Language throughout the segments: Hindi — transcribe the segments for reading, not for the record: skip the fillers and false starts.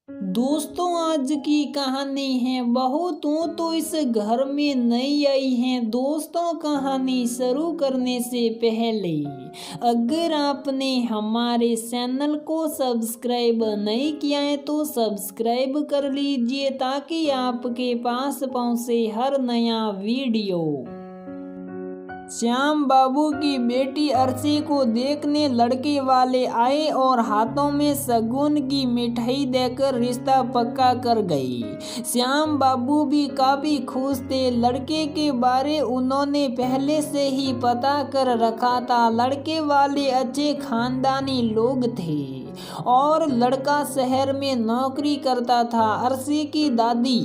दोस्तों, आज की कहानी है बहू तू तो इस घर में नई आई है। दोस्तों, कहानी शुरू करने से पहले अगर आपने हमारे चैनल को सब्सक्राइब नहीं किया है तो सब्सक्राइब कर लीजिए ताकि आपके पास पहुंचे हर नया वीडियो। श्याम बाबू की बेटी अर्शी को देखने लड़के वाले आए और हाथों में शगुन की मिठाई देकर रिश्ता पक्का कर गई। श्याम बाबू भी काफी खुश थे। लड़के के बारे उन्होंने पहले से ही पता कर रखा था। लड़के वाले अच्छे खानदानी लोग थे और लड़का शहर में नौकरी करता था। अर्शी की दादी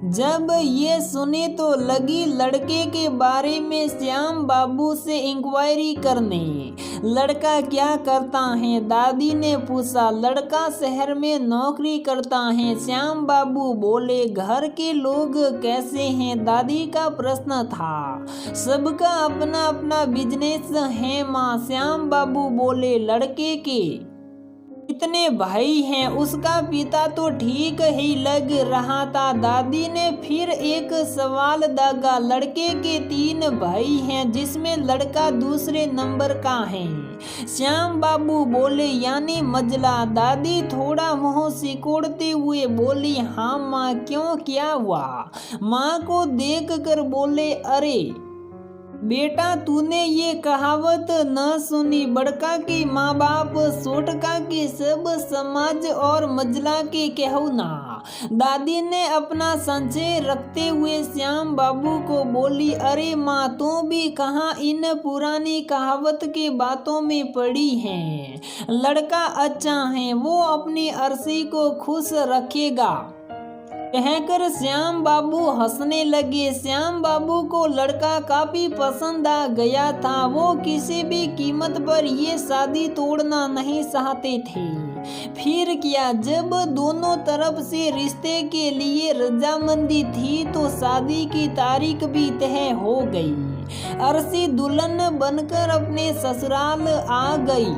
जब ये सुने तो लगी लड़के के बारे में श्याम बाबू से इंक्वायरी करने। लड़का क्या करता है? दादी ने पूछा। लड़का शहर में नौकरी करता है, श्याम बाबू बोले। घर के लोग कैसे हैं? दादी का प्रश्न था। सबका अपना अपना बिजनेस है माँ, श्याम बाबू बोले। लड़के के कितने भाई हैं? उसका पिता तो ठीक ही लग रहा था। दादी ने फिर एक सवाल दागा। लड़के के 3 भाई हैं जिसमें लड़का दूसरे नंबर का है, श्याम बाबू बोले। यानी मजला? दादी थोड़ा मुंह सिकोड़ते हुए बोली। हाँ माँ, क्यों, क्या हुआ? माँ को देख कर बोले, अरे बेटा, तूने ये कहावत न सुनी? बड़का के माँ बाप, छोटका के सब समाज और मजला के कहू ना। दादी ने अपना संशय रखते हुए श्याम बाबू को बोली। अरे माँ, तू भी कहाँ इन पुरानी कहावत के बातों में पड़ी है। लड़का अच्छा है, वो अपनी अर्शी को खुश रखेगा, कहकर श्याम बाबू हंसने लगे। श्याम बाबू को लड़का काफी पसंद आ गया था। वो किसी भी कीमत पर ये शादी तोड़ना नहीं चाहते थे। फिर क्या, जब दोनों तरफ से रिश्ते के लिए रजामंदी थी तो शादी की तारीख भी तय हो गई। अर्शी दुल्हन बनकर अपने ससुराल आ गई।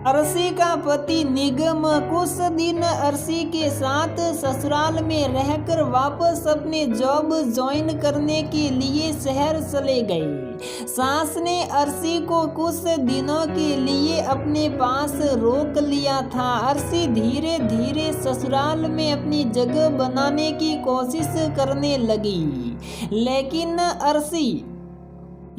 अर्शी का पति निगम कुछ दिन अर्शी के साथ ससुराल में रहकर वापस अपने जॉब ज्वाइन करने के लिए शहर चले गए। सास ने अर्शी को कुछ दिनों के लिए अपने पास रोक लिया था। अर्शी धीरे धीरे ससुराल में अपनी जगह बनाने की कोशिश करने लगी, लेकिन अर्शी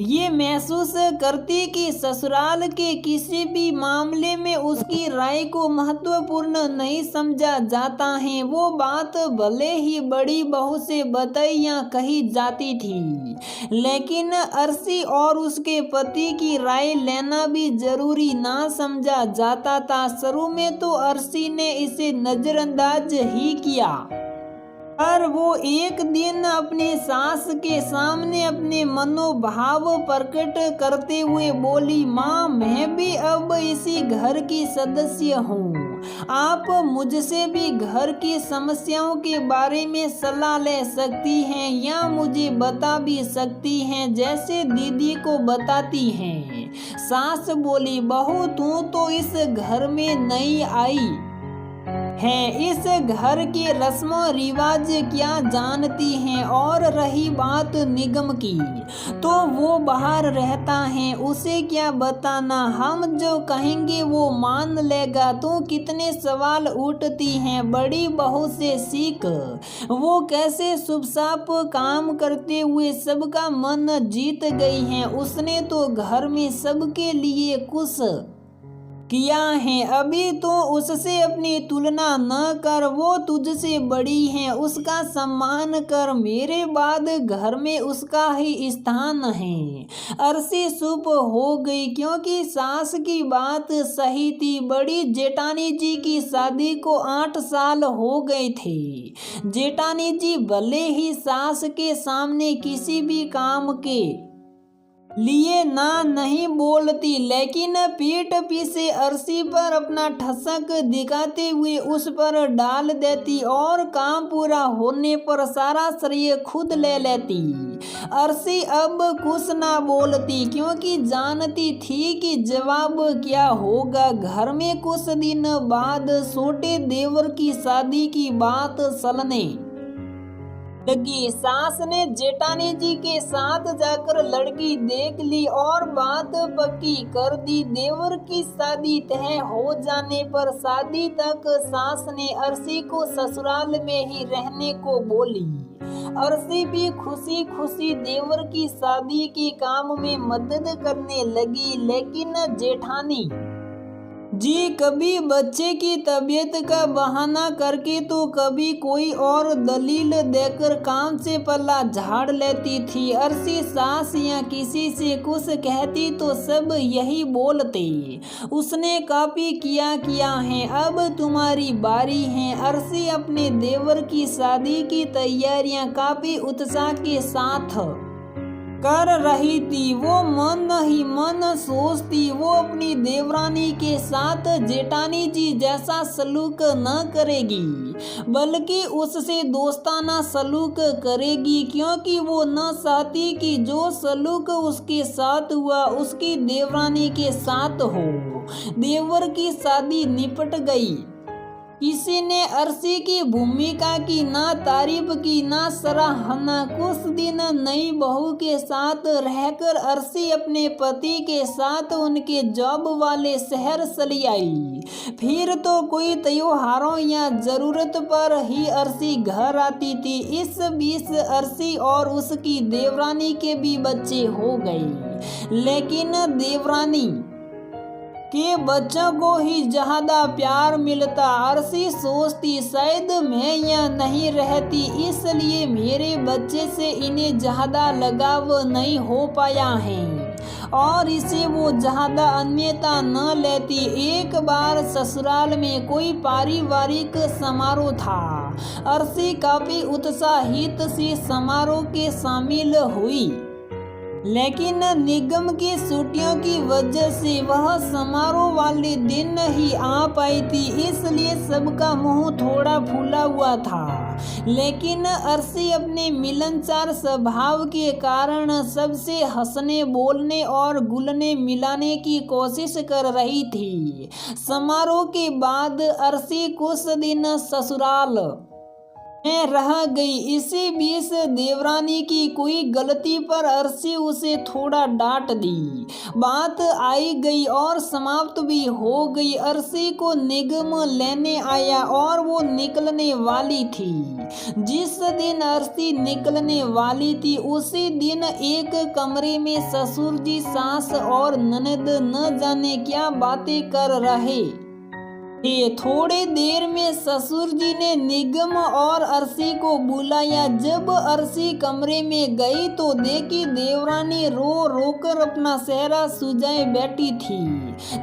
ये महसूस करती कि ससुराल के किसी भी मामले में उसकी राय को महत्वपूर्ण नहीं समझा जाता है। वो बात भले ही बड़ी बहू से बताई या कही जाती थी, लेकिन अर्शी और उसके पति की राय लेना भी जरूरी ना समझा जाता था। शुरू में तो अर्शी ने इसे नजरअंदाज ही किया, पर वो एक दिन अपनी सास के सामने अपने मनोभाव प्रकट करते हुए बोली। माँ, मैं भी अब इसी घर की सदस्य हूँ। आप मुझसे भी घर की समस्याओं के बारे में सलाह ले सकती हैं या मुझे बता भी सकती हैं, जैसे दीदी को बताती हैं। सास बोली। बहू, तू तो इस घर में नई आई है, इस घर के रस्मों रिवाज क्या जानती हैं? और रही बात निगम की, तो वो बाहर रहता है, उसे क्या बताना? हम जो कहेंगे वो मान लेगा। तो कितने सवाल उठती हैं? बड़ी बहू से सीख। वो कैसे चुपचाप काम करते हुए सबका मन जीत गई है। उसने तो घर में सबके लिए कुछ किया है। अभी तो उससे अपनी तुलना न कर, वो तुझसे बड़ी है, उसका सम्मान कर। मेरे बाद घर में उसका ही स्थान है। अर्शी चुप हो गई क्योंकि सास की बात सही थी। बड़ी जेठानी जी की शादी को 8 साल हो गए थे। जेठानी जी भले ही सास के सामने किसी भी काम के लिए ना नहीं बोलती, लेकिन पीठ पीछे अरसी पर अपना ठसक दिखाते हुए उस पर डाल देती और काम पूरा होने पर सारा श्रेय खुद ले लेती। अरसी अब कुछ ना बोलती, क्योंकि जानती थी कि जवाब क्या होगा। घर में कुछ दिन बाद छोटे देवर की शादी की बात चलने लगी। सास ने जेठानी जी के साथ जाकर लड़की देख ली और बात पक्की कर दी। देवर की शादी तय हो जाने पर शादी तक सास ने अरसी को ससुराल में ही रहने को बोली। अरसी भी खुशी खुशी देवर की शादी के काम में मदद करने लगी, लेकिन जेठानी जी कभी बच्चे की तबीयत का बहाना करके तो कभी कोई और दलील देकर काम से पल्ला झाड़ लेती थी। अरसी सास या किसी से कुछ कहती तो सब यही बोलते, उसने काफी किया है, अब तुम्हारी बारी है। अरसी अपने देवर की शादी की तैयारियां काफी उत्साह के साथ कर रही थी। वो मन ही मन सोचती वो अपनी देवरानी के साथ जेठानी जी जैसा सलूक न करेगी, बल्कि उससे दोस्ताना सलूक करेगी, क्योंकि वो न चाहती कि जो सलूक उसके साथ हुआ उसकी देवरानी के साथ हो। देवर की शादी निपट गई। किसी ने अरसी की भूमिका की ना तारीफ की ना सराहना। कुछ दिन नई बहू के साथ रहकर अरसी अपने पति के साथ उनके जॉब वाले शहर चली आई। फिर तो कोई त्योहारों या जरूरत पर ही अरसी घर आती थी। इस बीच अरसी और उसकी देवरानी के भी बच्चे हो गए, लेकिन देवरानी के बच्चों को ही ज्यादा प्यार मिलता। अरसी सोचती शायद मैं यहाँ नहीं रहती, इसलिए मेरे बच्चे से इन्हें ज्यादा लगाव नहीं हो पाया है और इसे वो ज्यादा अन्यता न लेती। एक बार ससुराल में कोई पारिवारिक समारोह था। अरसी काफी उत्साहित सी समारोह के शामिल हुई, लेकिन निगम की छुट्टियों की वजह से वह समारोह वाले दिन ही आ पाई थी, इसलिए सबका मुंह थोड़ा फूला हुआ था। लेकिन अरसी अपने मिलनसार स्वभाव के कारण सबसे हंसने बोलने और घुलने मिलाने की कोशिश कर रही थी। समारोह के बाद अरसी कुछ दिन ससुराल में रह गई। इसी बीच देवरानी की कोई गलती पर अरसी उसे थोड़ा डांट दी। बात आई गई और समाप्त भी हो गई। अरसी को निगम लेने आया और वो निकलने वाली थी। जिस दिन अरसी निकलने वाली थी उसी दिन एक कमरे में ससुर जी, सास और ननद न जाने क्या बातें कर रहे। थोड़ी देर में ससुर जी ने निगम और अरसी को बुलाया। जब अरसी कमरे में गई तो देखी देवरानी रो रो कर अपना चेहरा सुजाए बैठी थी।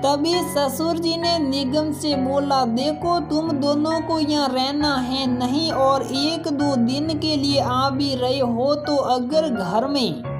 तभी ससुर जी ने निगम से बोला, देखो तुम दोनों को यहाँ रहना है नहीं और एक दो दिन के लिए आ भी रहे हो तो अगर घर में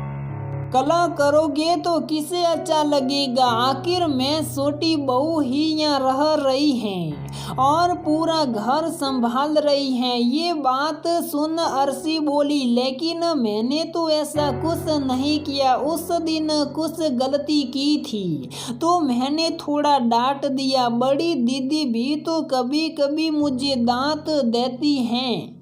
कला करोगे तो किसे अच्छा लगेगा। आखिर मैं छोटी बहू ही यहाँ रह रही हैं और पूरा घर संभाल रही हैं। ये बात सुन अरसी बोली, लेकिन मैंने तो ऐसा कुछ नहीं किया। उस दिन कुछ गलती की थी तो मैंने थोड़ा डांट दिया। बड़ी दीदी भी तो कभी कभी मुझे दांत देती हैं।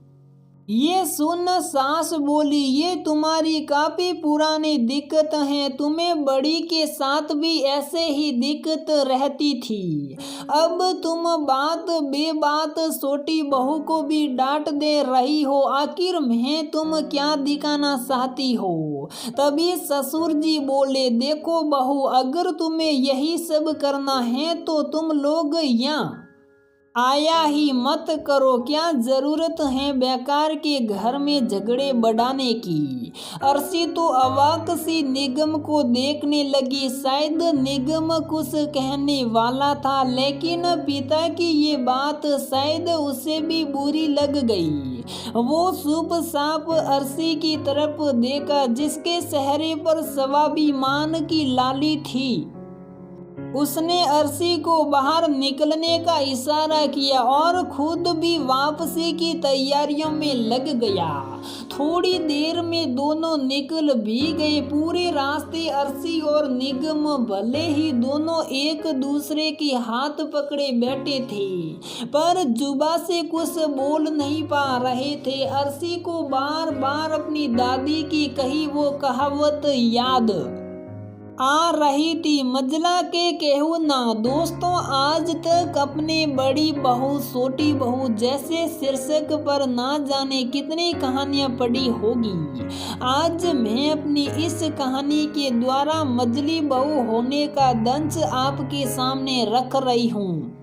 ये सुन सास बोली, ये तुम्हारी काफी पुरानी दिक्कत है, तुम्हें बड़ी के साथ भी ऐसे ही दिक्कत रहती थी। अब तुम बात बेबात छोटी बहू को भी डांट दे रही हो, आखिर में तुम क्या दिखाना चाहती हो। तभी ससुर जी बोले, देखो बहू, अगर तुम्हें यही सब करना है तो तुम लोग यहाँ आया ही मत करो, क्या जरूरत है बेकार के घर में झगड़े बढ़ाने की। अर्शी तो अवाक सी निगम को देखने लगी। शायद निगम कुछ कहने वाला था, लेकिन पिता की ये बात शायद उसे भी बुरी लग गई। वो चुप साप अर्शी की तरफ देखा, जिसके चेहरे पर स्वाभिमान की लाली थी। उसने अर्शी को बाहर निकलने का इशारा किया और खुद भी वापसी की तैयारियों में लग गया। थोड़ी देर में दोनों निकल भी गए। पूरे रास्ते अर्शी और निगम भले ही दोनों एक दूसरे के हाथ पकड़े बैठे थे, पर जुबा से कुछ बोल नहीं पा रहे थे। अर्शी को बार बार अपनी दादी की कही वो कहावत याद आ रही थी, मजला के कहूँ ना। दोस्तों, आज तक अपने बड़ी बहू छोटी बहू जैसे शीर्षक पर ना जाने कितनी कहानियाँ पढ़ी होगी। आज मैं अपनी इस कहानी के द्वारा मजली बहू होने का दंश आपके सामने रख रही हूँ।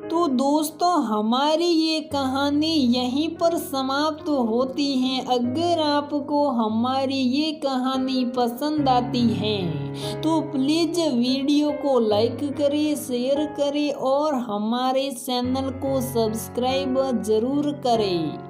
तो दोस्तों, हमारी ये कहानी यहीं पर समाप्त होती है। अगर आपको हमारी ये कहानी पसंद आती है तो प्लीज़ वीडियो को लाइक करें, शेयर करें और हमारे चैनल को सब्सक्राइब ज़रूर करें।